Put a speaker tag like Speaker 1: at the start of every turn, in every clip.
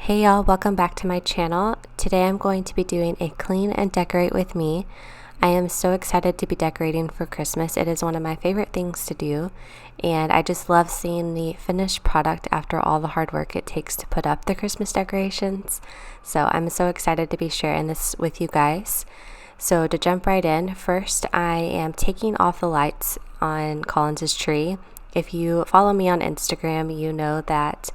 Speaker 1: Hey y'all, welcome back to my channel. Today I'm going to be doing a clean and decorate with me. I am so excited to be decorating for Christmas. It is one of my favorite things to do, and I just love seeing the finished product after all the hard work it takes to put up the Christmas decorations. So I'm so excited to be sharing this with you guys. So to jump right in, first I am taking off the lights on Collins's tree. If you follow me on Instagram, you know that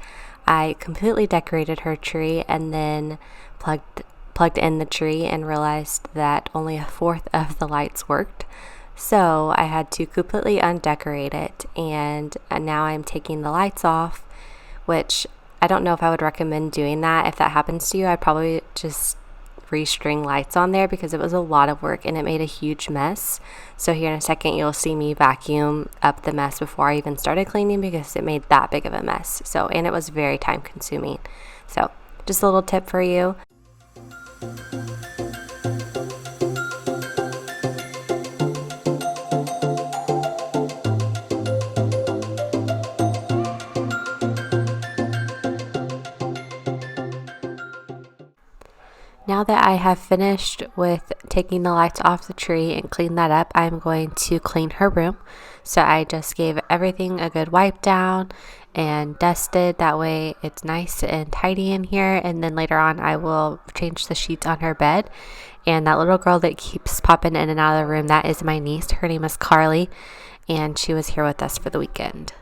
Speaker 1: I completely decorated her tree and then plugged in the tree and realized that only a fourth of the lights worked. So I had to completely undecorate it, and now I'm taking the lights off, which I don't know if I would recommend doing that. If that happens to you, I'd probably just restring lights on there because it was a lot of work and it made a huge mess. So here in a second you'll see me vacuum up the mess before I even started cleaning because it made that big of a mess. And it was very time consuming. So just a little tip for you. Now that I have finished with taking the lights off the tree and cleaned that up, I'm going to clean her room. So I just gave everything a good wipe down and dusted. That way it's nice and tidy in here. And then later on I will change the sheets on her bed. And that little girl that keeps popping in and out of the room, that is my niece. Her name is Carly, and she was here with us for the weekend.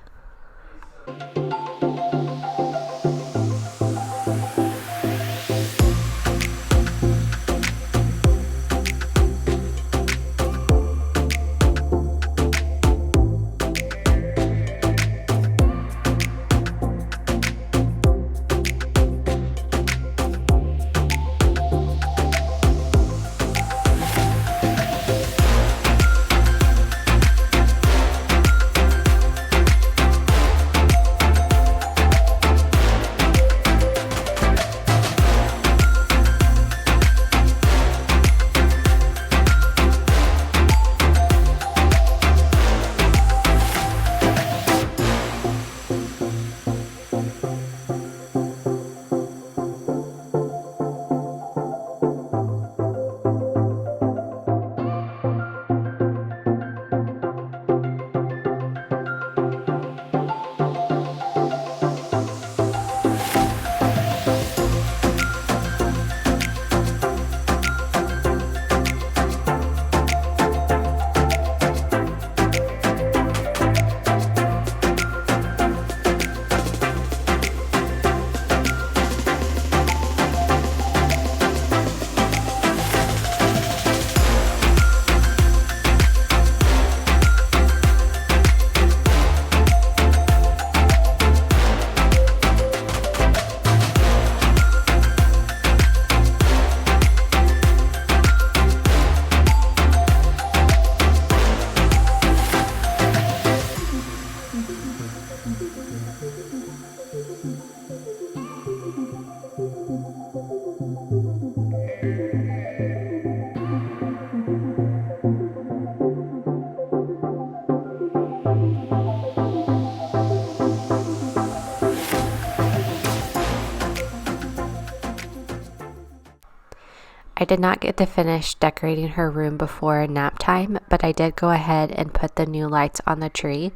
Speaker 1: I did not get to finish decorating her room before nap time, but I did go ahead and put the new lights on the tree.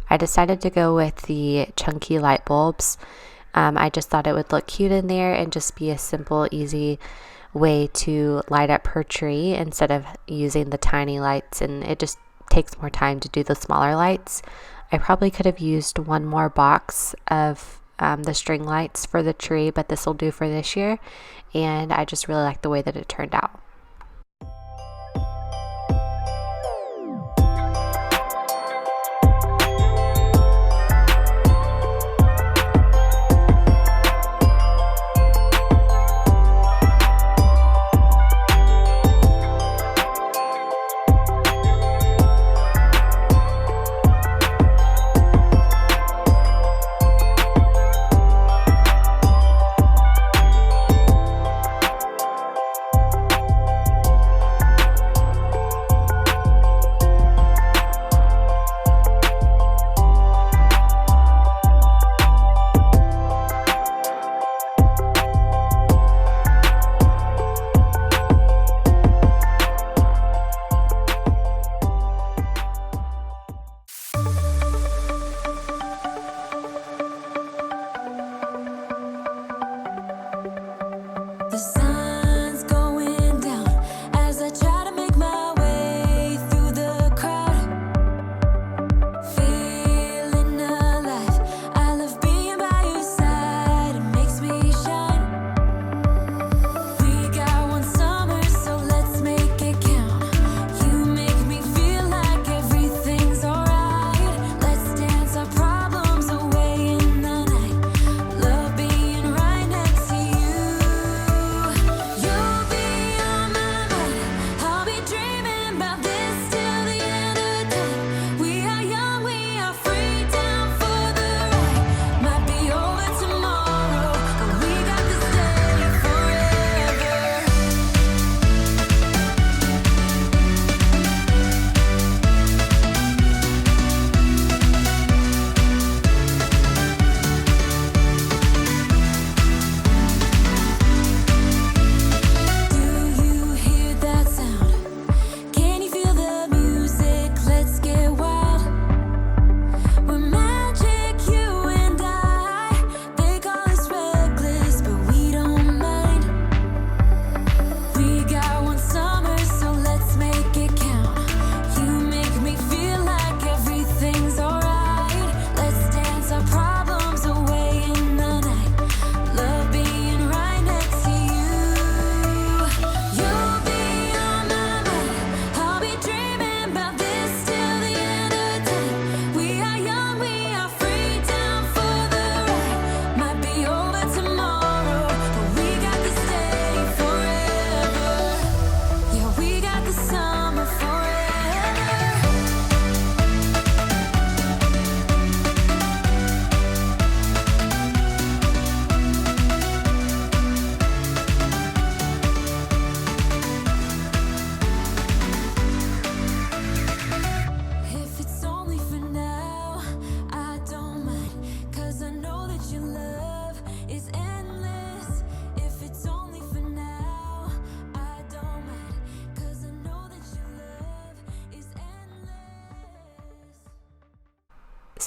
Speaker 1: I decided to go with the chunky light bulbs. I just thought it would look cute in there and just be a simple, easy way to light up her tree instead of using the tiny lights, and it just takes more time to do the smaller lights. I probably could have used one more box of the string lights for the tree, but this will do for this year, and I just really like the way that it turned out.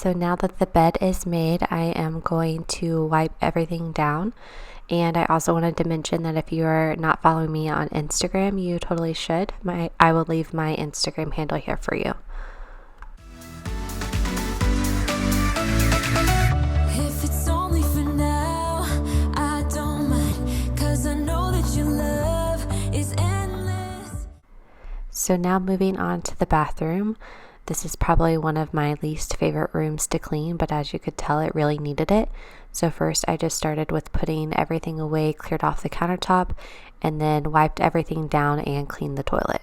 Speaker 1: So now that the bed is made, I am going to wipe everything down. And I also wanted to mention that if you are not following me on Instagram, you totally should. I will leave my Instagram handle here for you.
Speaker 2: If it's only for now, I don't mind, 'cause I know that your love is endless.
Speaker 1: So now moving on to the bathroom. This is probably one of my least favorite rooms to clean, but as you could tell, it really needed it. So first I just started with putting everything away, cleared off the countertop, and then wiped everything down and cleaned the toilet.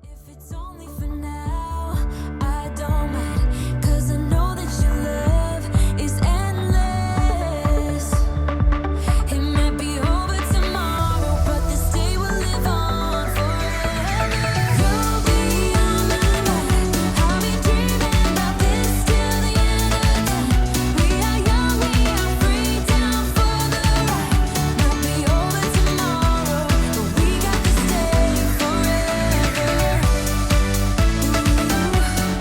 Speaker 2: If it's only for now, I don't mind, 'cause I know that your love is endless. It might be over tomorrow, but this day will live on forever. You'll be on my mind. I'll be dreaming about this till the end of time. We are young, we are free, down for the ride. Might be over tomorrow, but we got to stay forever. Live on forever.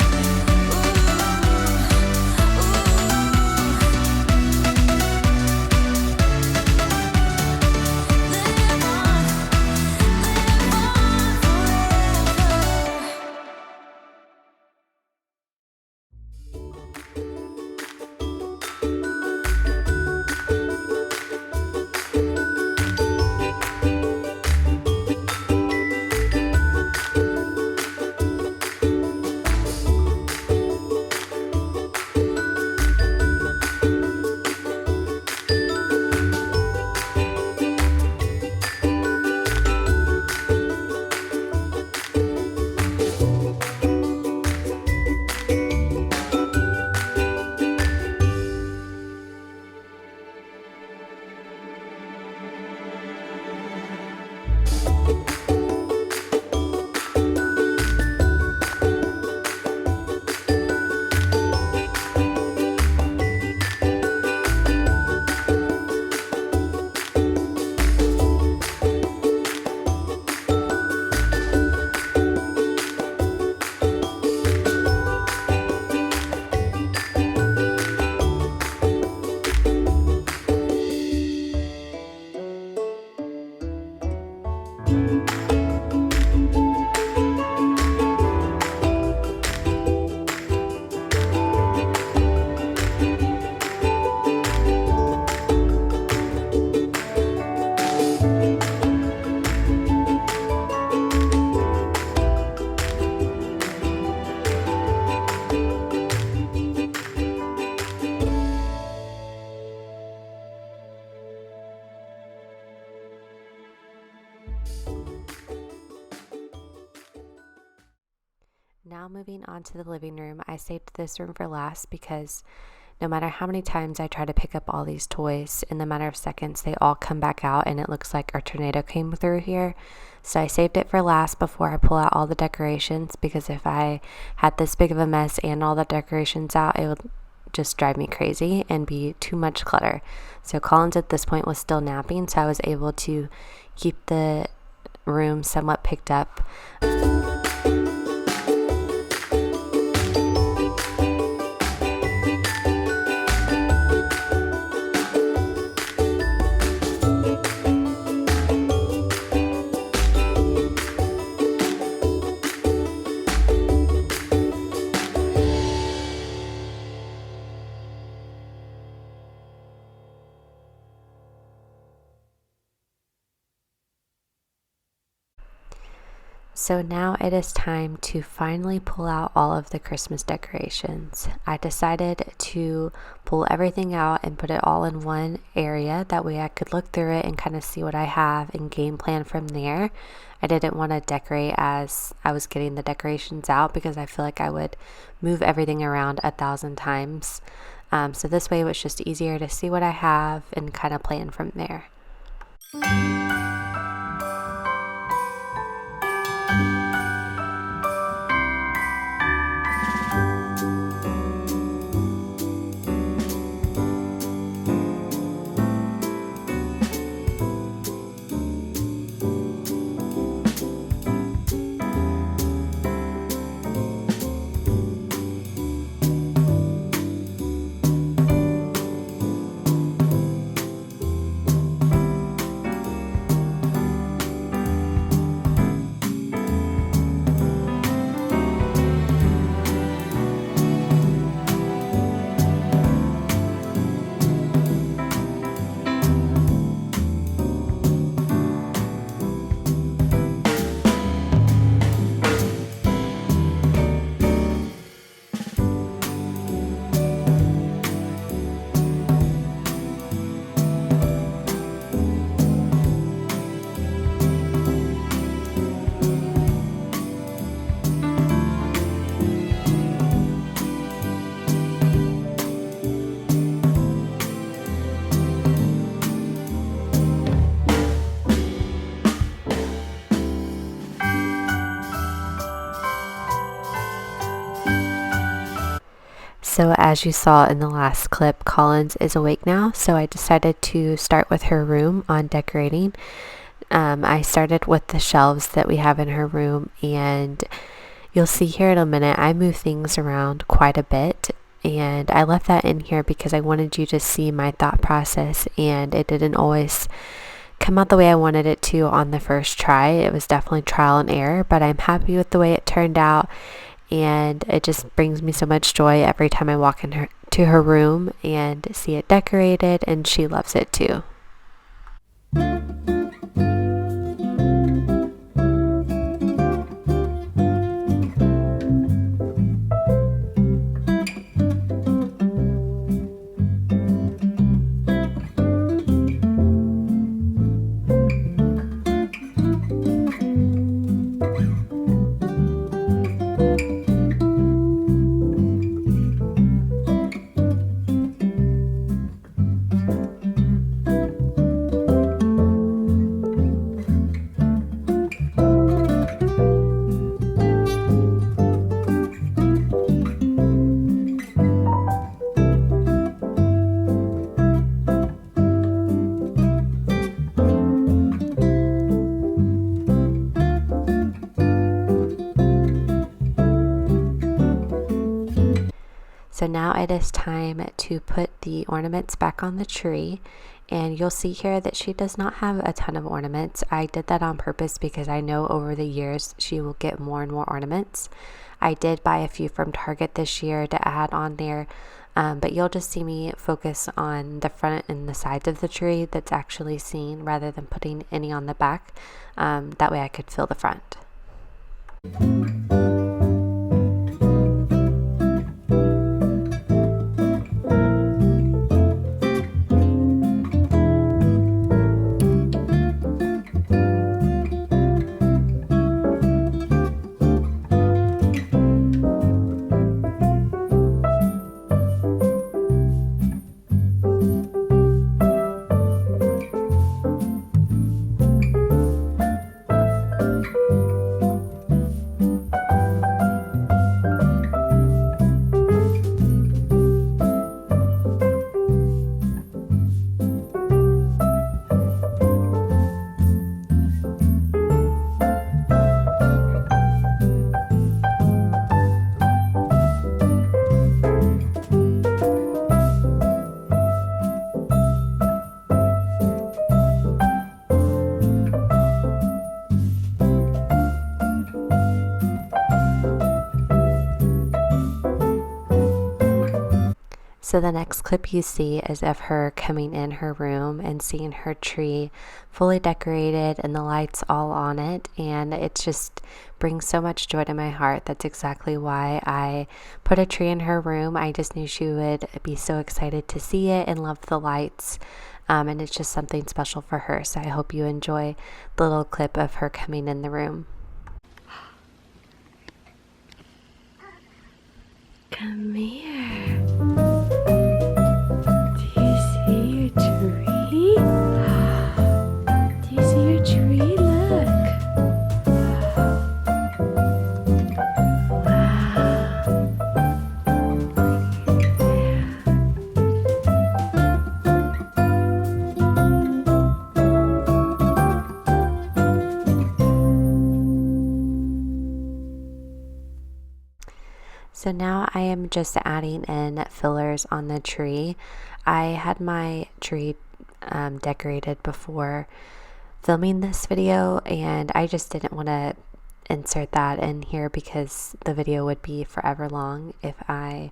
Speaker 1: Now moving on to the living room, I saved this room for last because no matter how many times I try to pick up all these toys, in the matter of seconds, they all come back out and it looks like our tornado came through here. So I saved it for last before I pull out all the decorations, because if I had this big of a mess and all the decorations out, it would just drive me crazy and be too much clutter. So Collins at this point was still napping, so I was able to keep the room somewhat picked up. So now it is time to finally pull out all of the Christmas decorations. I decided to pull everything out and put it all in one area. That way I could look through it and kind of see what I have and game plan from there. I didn't want to decorate as I was getting the decorations out, because I feel like I would move everything around 1,000 times. So this way it was just easier to see what I have and kind of plan from there. So as you saw in the last clip, Collins is awake now, so I decided to start with her room on decorating. I started with the shelves that we have in her room, and you'll see here in a minute I move things around quite a bit, and I left that in here because I wanted you to see my thought process, and it didn't always come out the way I wanted it to on the first try. It was definitely trial and error, but I'm happy with the way it turned out, and it just brings me so much joy every time I walk to her room and see it decorated, and she loves it too. So now it is time to put the ornaments back on the tree, and you'll see here that she does not have a ton of ornaments. I did that on purpose because I know over the years she will get more and more ornaments. I did buy a few from Target this year to add on there, but you'll just see me focus on the front and the sides of the tree that's actually seen rather than putting any on the back. That way I could fill the front. So the next clip you see is of her coming in her room and seeing her tree fully decorated and the lights all on it, and it just brings so much joy to my heart. That's exactly why I put a tree in her room. I just knew she would be so excited to see it and love the lights, and it's just something special for her. So I hope you enjoy the little clip of her coming in the room. Come here. Do you see your tree? Do you see your tree? Look. So now I am just adding in fillers on the tree. I had my tree decorated before filming this video, and I just didn't want to insert that in here because the video would be forever long if I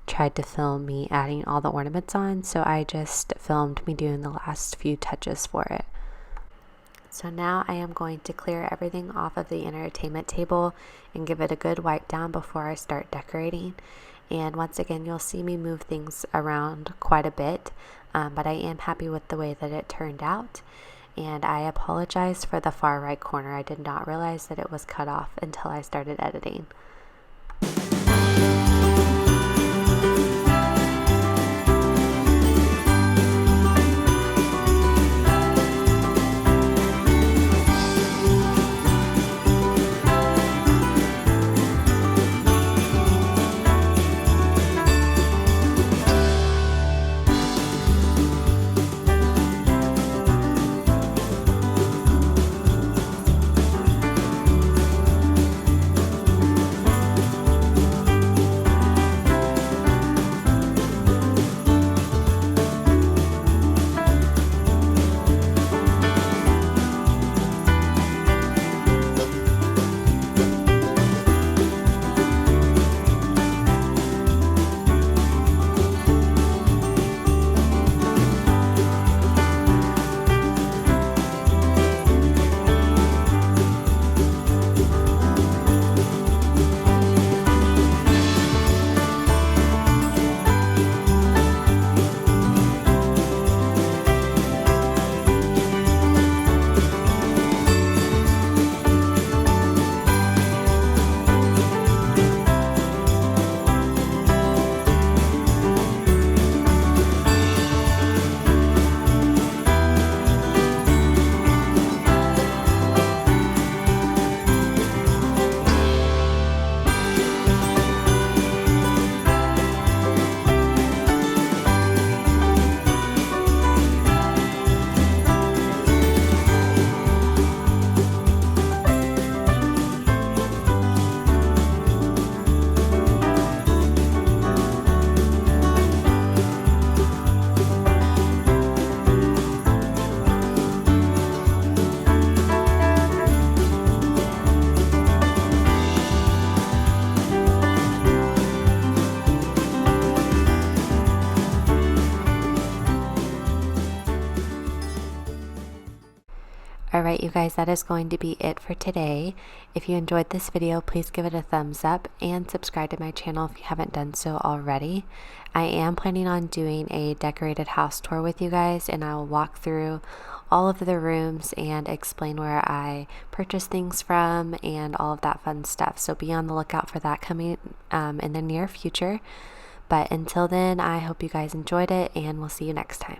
Speaker 1: tried to film me adding all the ornaments on. So I just filmed me doing the last few touches for it. So now I am going to clear everything off of the entertainment table and give it a good wipe down before I start decorating. And once again, you'll see me move things around quite a bit, but I am happy with the way that it turned out. And I apologize for the far right corner. I did not realize that it was cut off until I started editing. Alright, you guys, that is going to be it for today. If you enjoyed this video, please give it a thumbs up and subscribe to my channel if you haven't done so already. I am planning on doing a decorated house tour with you guys, and I will walk through all of the rooms and explain where I purchased things from and all of that fun stuff. So be on the lookout for that coming in the near future. But until then, I hope you guys enjoyed it, and we'll see you next time.